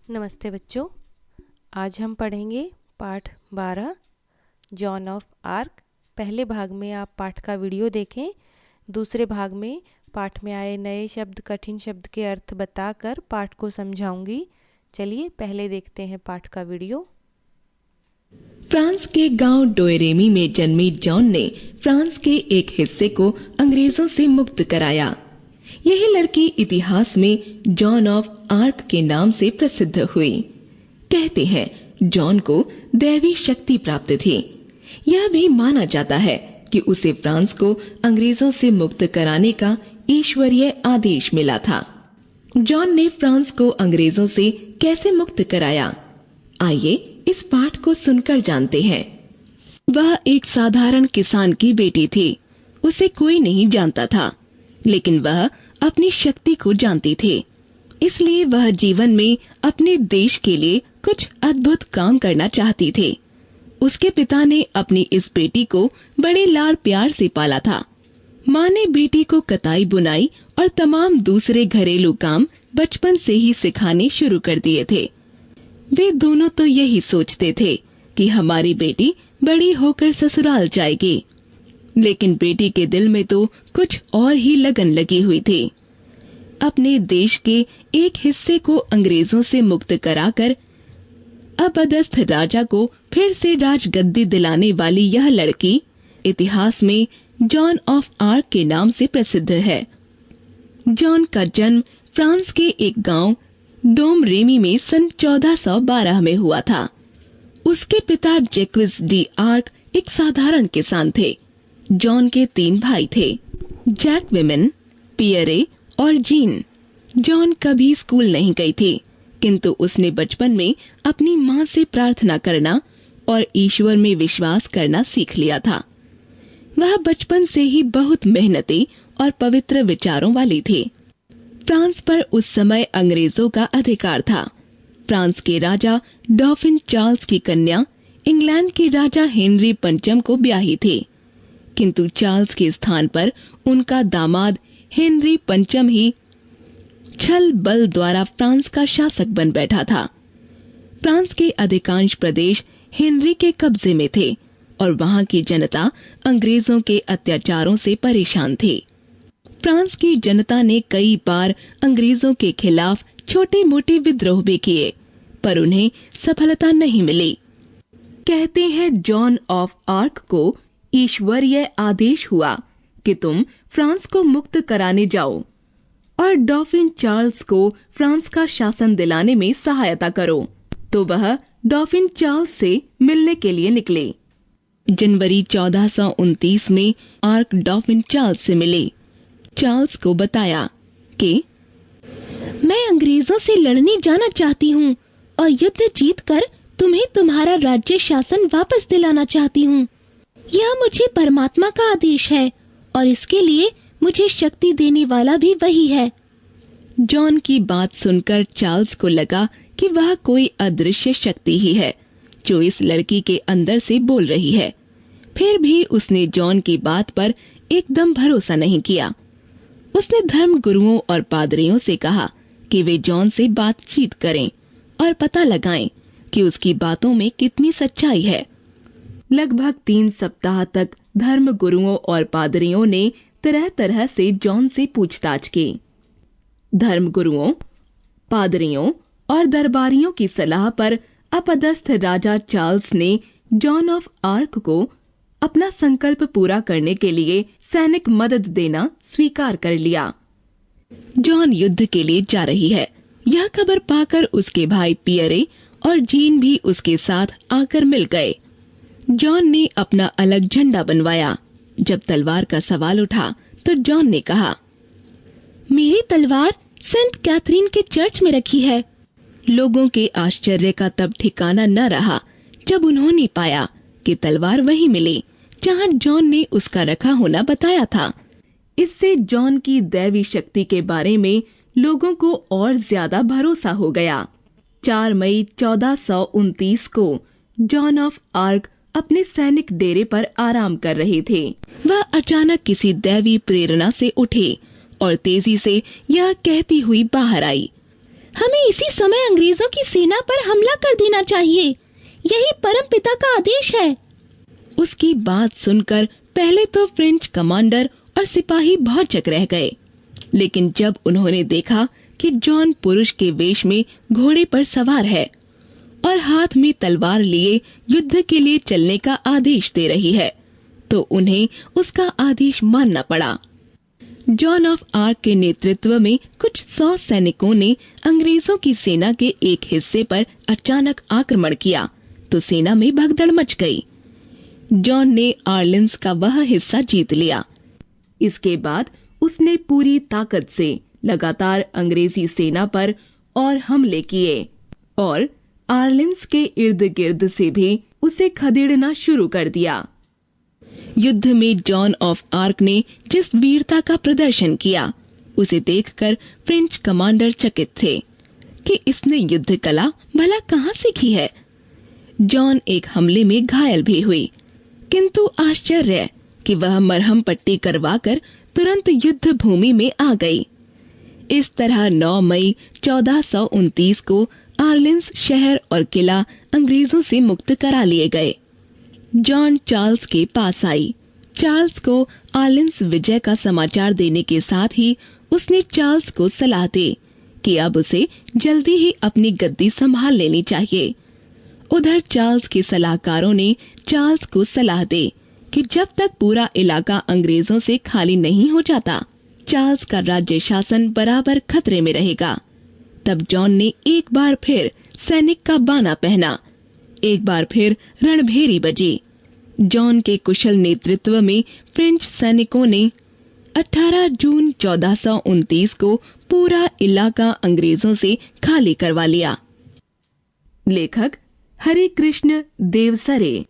नमस्ते बच्चों। आज हम पढ़ेंगे पाठ 12 जॉन ऑफ आर्क। पहले भाग में आप पाठ का वीडियो देखें। दूसरे भाग में पाठ में आए नए शब्द, कठिन शब्द के अर्थ बताकर पाठ को समझाऊंगी। चलिए पहले देखते हैं पाठ का वीडियो। फ्रांस के गांव डोएरेमी में जन्मी जॉन ने फ्रांस के एक हिस्से को अंग्रेजों से मुक्त कराया। यही लड़की इतिहास में जॉन ऑफ आर्क के नाम से प्रसिद्ध हुई। कहते हैं जॉन को दैवी शक्ति प्राप्त थी। यह भी माना जाता है कि उसे फ्रांस को अंग्रेजों से मुक्त कराने का ईश्वरीय आदेश मिला था। जॉन ने फ्रांस को अंग्रेजों से कैसे मुक्त कराया, आइए इस पाठ को सुनकर जानते हैं। वह एक साधारण किसान की बेटी थी। उसे कोई नहीं जानता था, लेकिन वह अपनी शक्ति को जानती थी। इसलिए वह जीवन में अपने देश के लिए कुछ अद्भुत काम करना चाहती थी। उसके पिता ने अपनी इस बेटी को बड़े लाड़ प्यार से पाला था। माँ ने बेटी को कताई बुनाई और तमाम दूसरे घरेलू काम बचपन से ही सिखाने शुरू कर दिए थे। वे दोनों तो यही सोचते थे कि हमारी बेटी बड़ी होकर ससुराल जाएगी, लेकिन बेटी के दिल में तो कुछ और ही लगन लगी हुई थी। अपने देश के एक हिस्से को अंग्रेजों से मुक्त कराकर अपदस्थ राजा को फिर से राजगद्दी दिलाने वाली यह लड़की इतिहास में जॉन ऑफ आर्क के नाम से प्रसिद्ध है। जॉन का जन्म फ्रांस के एक गांव डोमरेमी में सन 1412 में हुआ था। उसके पिता जैक्विस डी आर्क एक साधारण किसान थे। जॉन के 3 भाई थे, जैकविमिन, पियरे और जीन। जॉन कभी स्कूल नहीं गई थी, किंतु उसने बचपन में अपनी माँ से प्रार्थना करना और ईश्वर में विश्वास करना सीख लिया था। वह बचपन से ही बहुत मेहनती और पवित्र विचारों वाली थी। फ्रांस पर उस समय अंग्रेजों का अधिकार था। फ्रांस के राजा डॉफिन चार्ल्स की कन्या इंग्लैंड के राजा हेनरी पंचम को ब्याही थी, किंतु चार्ल्स के स्थान पर उनका दामाद हेनरी पंचम ही छल बल द्वारा फ्रांस का शासक बन बैठा था। फ्रांस के अधिकांश प्रदेश हेनरी के कब्जे में थे और वहां की जनता अंग्रेजों के अत्याचारों से परेशान थी। फ्रांस की जनता ने कई बार अंग्रेजों के खिलाफ छोटे मोटे विद्रोह भी किए, पर उन्हें सफलता नहीं मिली। कहते हैं जॉन ऑफ आर्क को ईश्वरीय आदेश हुआ कि तुम फ्रांस को मुक्त कराने जाओ और डॉफिन चार्ल्स को फ्रांस का शासन दिलाने में सहायता करो। तो वह डॉफिन चार्ल्स से मिलने के लिए निकले। जनवरी 1429 में आर्क डॉफिन चार्ल्स से मिले। चार्ल्स को बताया कि मैं अंग्रेजों से लड़ने जाना चाहती हूँ और युद्ध जीतकर तुम्हें तुम्हारा राज्य शासन वापस दिलाना चाहती हूँ। यह मुझे परमात्मा का आदेश है और इसके लिए मुझे शक्ति देने वाला भी वही है। जॉन की बात सुनकर चार्ल्स को लगा कि वह कोई अदृश्य शक्ति ही है जो इस लड़की के अंदर से बोल रही है। फिर भी उसने जॉन की बात पर एकदम भरोसा नहीं किया। उसने धर्म गुरुओं और पादरियों से कहा कि वे जॉन से बातचीत करें और पता लगाएं कि उसकी बातों में कितनी सच्चाई है। लगभग 3 सप्ताह तक धर्म गुरुओं और पादरियों ने तरह तरह से जॉन से पूछताछ की। धर्म गुरुओं, पादरियों और दरबारियों की सलाह पर अपदस्थ राजा चार्ल्स ने जॉन ऑफ आर्क को अपना संकल्प पूरा करने के लिए सैनिक मदद देना स्वीकार कर लिया। जॉन युद्ध के लिए जा रही है, यह खबर पाकर उसके भाई पियरे और जीन भी उसके साथ आकर मिल गए। जॉन ने अपना अलग झंडा बनवाया। जब तलवार का सवाल उठा तो जॉन ने कहा, मेरी तलवार सेंट कैथरीन के चर्च में रखी है। लोगों के आश्चर्य का तब ठिकाना न रहा जब उन्होंने पाया कि तलवार वहीं मिली जहां जॉन ने उसका रखा होना बताया था। इससे जॉन की दैवी शक्ति के बारे में लोगों को और ज्यादा भरोसा हो गया। 4 मई 1429 को जॉन ऑफ आर्क अपने सैनिक डेरे पर आराम कर रहे थे। वह अचानक किसी दैवी प्रेरणा से उठे और तेजी से यह कहती हुई बाहर आई, हमें इसी समय अंग्रेजों की सेना पर हमला कर देना चाहिए। यही परम पिता का आदेश है। उसकी बात सुनकर पहले तो फ्रेंच कमांडर और सिपाही भौचक रह गए, लेकिन जब उन्होंने देखा कि जॉन पुरुष के वेश में घोड़े पर सवार है और हाथ में तलवार लिए युद्ध के लिए चलने का आदेश दे रही है, तो उन्हें उसका आदेश मानना पड़ा। जॉन ऑफ आर्क के नेतृत्व में कुछ 100 सैनिकों ने अंग्रेजों की सेना के एक हिस्से पर अचानक आक्रमण किया तो सेना में भगदड़ मच गई। जॉन ने आर्लिन्स का वह हिस्सा जीत लिया। इसके बाद उसने पूरी ताकत से लगातार अंग्रेजी सेना पर और हमले किए और आर्लिन्स के इर्द गिर्द से भी उसे खदेड़ना शुरू कर दिया। युद्ध में जॉन ऑफ आर्क ने जिस वीरता का प्रदर्शन किया, उसे देखकर फ्रेंच कमांडर चकित थे कि इसने युद्ध कला भला कहाँ सीखी है। जॉन एक हमले में घायल भी हुई, किंतु आश्चर्य कि वह मरहम पट्टी करवाकर तुरंत युद्ध भूमि में आ गई। इस तरह 9 मई 1429 को आर्लिन्स शहर और किला अंग्रेजों से मुक्त करा लिए गए। जॉन चार्ल्स के पास आई। चार्ल्स को आर्लिन्स विजय का समाचार देने के साथ ही उसने चार्ल्स को सलाह दी कि अब उसे जल्दी ही अपनी गद्दी संभाल लेनी चाहिए। उधर चार्ल्स के सलाहकारों ने चार्ल्स को सलाह दी कि जब तक पूरा इलाका अंग्रेजों से खाली नहीं हो जाता, चार्ल्स का राज्य शासन बराबर खतरे में रहेगा। तब जॉन ने एक बार फिर सैनिक का बाना पहना। एक बार फिर रणभेरी बजी। जॉन के कुशल नेतृत्व में फ्रेंच सैनिकों ने 18 जून 1429 को पूरा इलाका अंग्रेजों से खाली करवा लिया। लेखक हरे कृष्ण देवसरे।